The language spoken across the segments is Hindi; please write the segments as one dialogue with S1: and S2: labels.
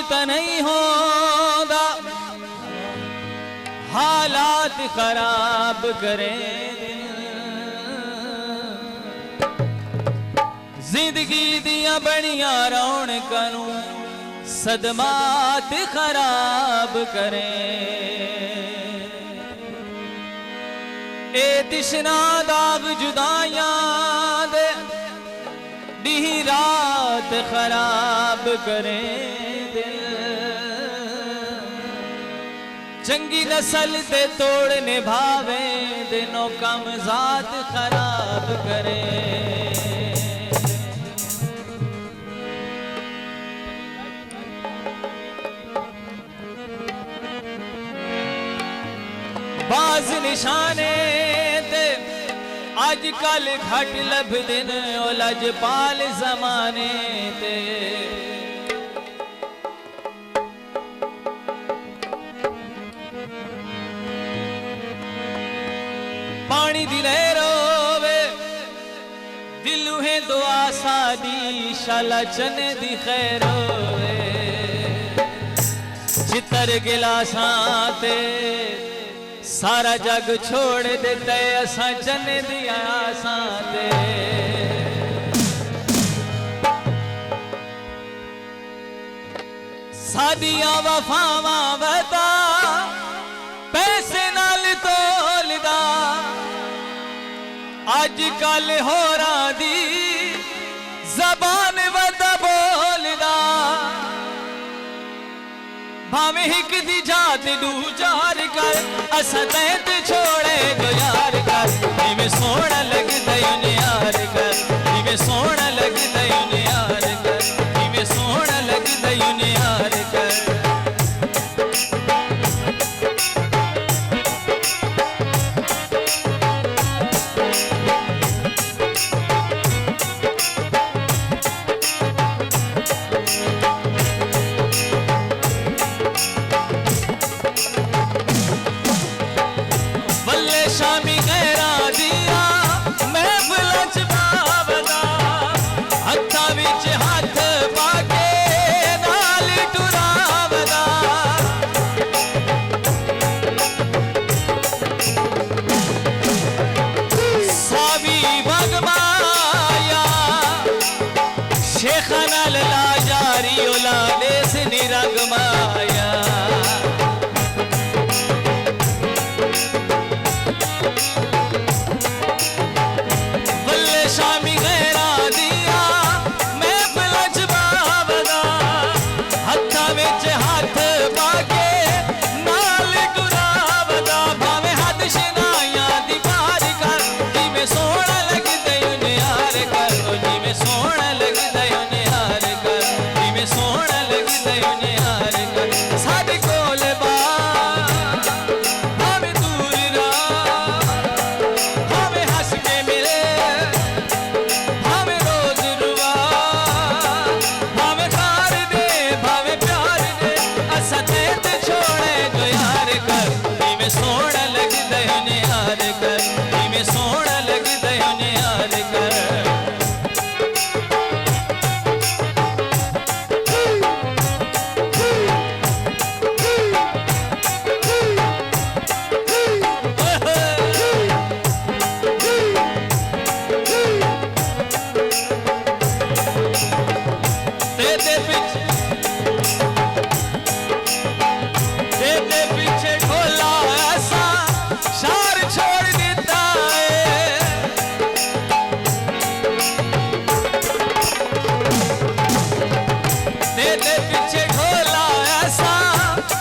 S1: तो नहीं होगा, हालात खराब करें जिंदगी दिया बड़िया रौनकां नूं सदमात खराब करें। ए तिशना दाग जुदाइयां दे दी रात खराब करें दिल। चंगी नस्ल ते तोड़ने भावे दिनों कम जात खराब करें। बाज निशाने ते अजकल घट लभदिन ओ लजपाल जमाने ते। पानी दी लहर होवे दिलू है दुआ सादी शाला चने दी खैर होवे। चितर गिलासां ते सारा जग छोड़ देते असा चने दिया आसां ते। सादियां वफावां वता पैसे नाल तोलदा अजकल होरां दी जबान वता बोलदा। भावे हिक दी जात दू चार कर असा तैत छोड़े जो यार कर। इवें सोहना लगदा उन्हें यार कर, इवें सोहना लगदा उन्हें यार कर, इवें सोहना लगदा उन्हें यार कर। शामी गैरा दिया महफिल च बावदा हत्था विच हाथ पाके नाल टुरावदा। सावी भगमाया शेखा नाल लाजारी औलादे से निरंग माया। शामी गैरा दिया महफिल च बावदा हत्था विच हाथ पाके नाल टुरावदा। भावे हद शनाइयां दी पार कर जिवें सोहना लगदा उन्हें यार कर। जिवें सोहना लगदा उन्हें यार कर, जिवें सोहना लगदा उन्हें यार कर। साडे कोल बा भावें दूर रह भावें हस के मिले सोहना लगदा उन्हें यार कर, इवें सोहना लगदा उन्हें यार कर। तेरे पीछे ढोला ऐसा शार छोड़ देता है। तेरे पीछे ढोला ऐसा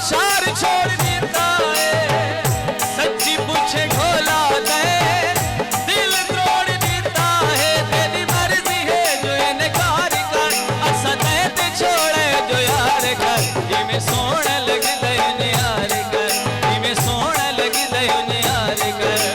S1: शार छोड़ देता है। सच्ची पूछे ढोला दे दिल तोड़ देता है। तेरी मर्जी है जो इनकार कर असा तैत छोड़े जो यार कर। इवें सोहना लगदा उन्हें यार कर, इवें सोहना लगदा उन्हें यार कर।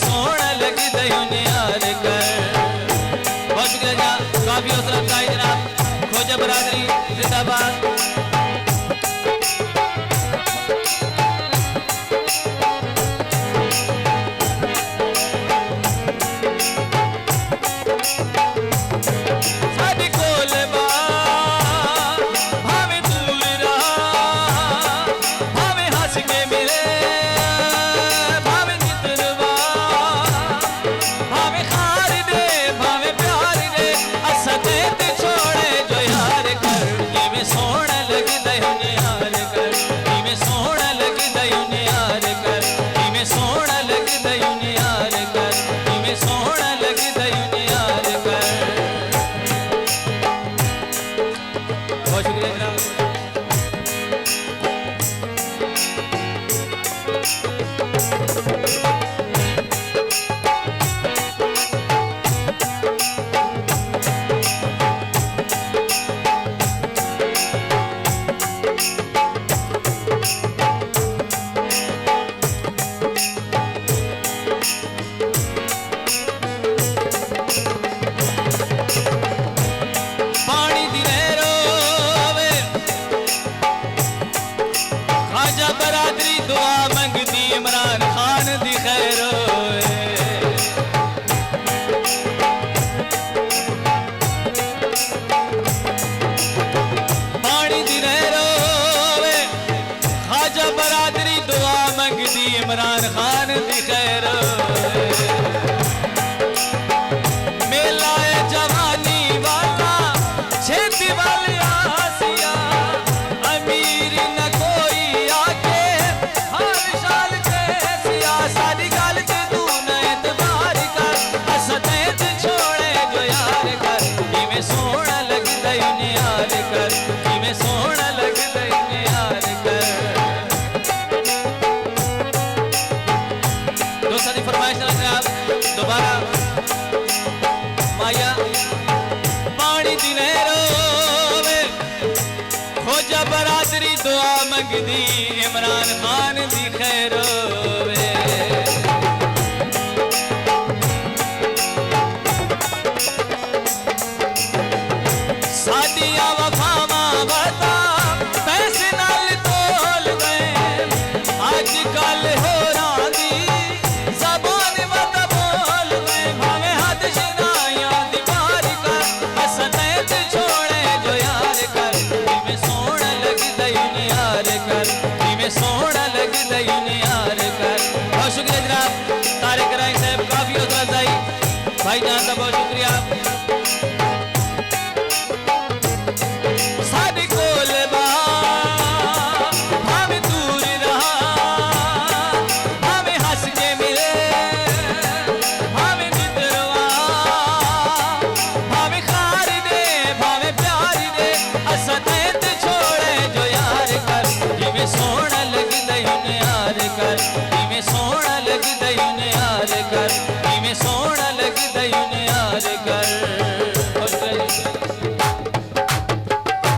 S1: सोहना लगदा यार कर। बहुत शुक्रिया जनाब, काफी हौसला अफजाई जनाब। खोजा बरादरी जिंदाबाद। बरादरी दुआ मंगदी इमरान खान दी खैर पानी दी रोवे। खाजा बरादरी दुआ मंगदी इमरान खान दी खैर। मेला है जवानी वाला छेती वाली आसिया अमीर न कोई आके हर साल जैसिया सारी गल ते तू न एतबार कर असतेत छोड़े जो यार कर किवें सोहना लगदा यार कर किवें सोहना लगदा यार कर। दोस्तों की फरमाइश जनाब दोबारा माया पानी दिन रोवे। खोजा बरादरी दुआ मंगदी इमरान खान दी खैर होवे। साडियां वफावां बता पैसे नाल तोल गए अज कल होरां दी ज़बान मत बोल गए। भावें हद शनाया दी मार कर असतैत छोड़े जो यार कर किवें सोहना लगदा यार कर किवें सोहना लगदा यार कर। बहुत शुक्रिया जनाब तारिक राय साहब, काफी हौसला अफजाई भाई जान का बहुत शुक्रिया। साडे कोल बा भावें दूर रहा भावें हंस के मिले भावें नितरवा भावें खार दे भावें प्यार दे असतैत छोड़े जो यार कर किवें सोहना लगदा यार कर किवें सोहना लगदा यार कर किवें सोहना लगदा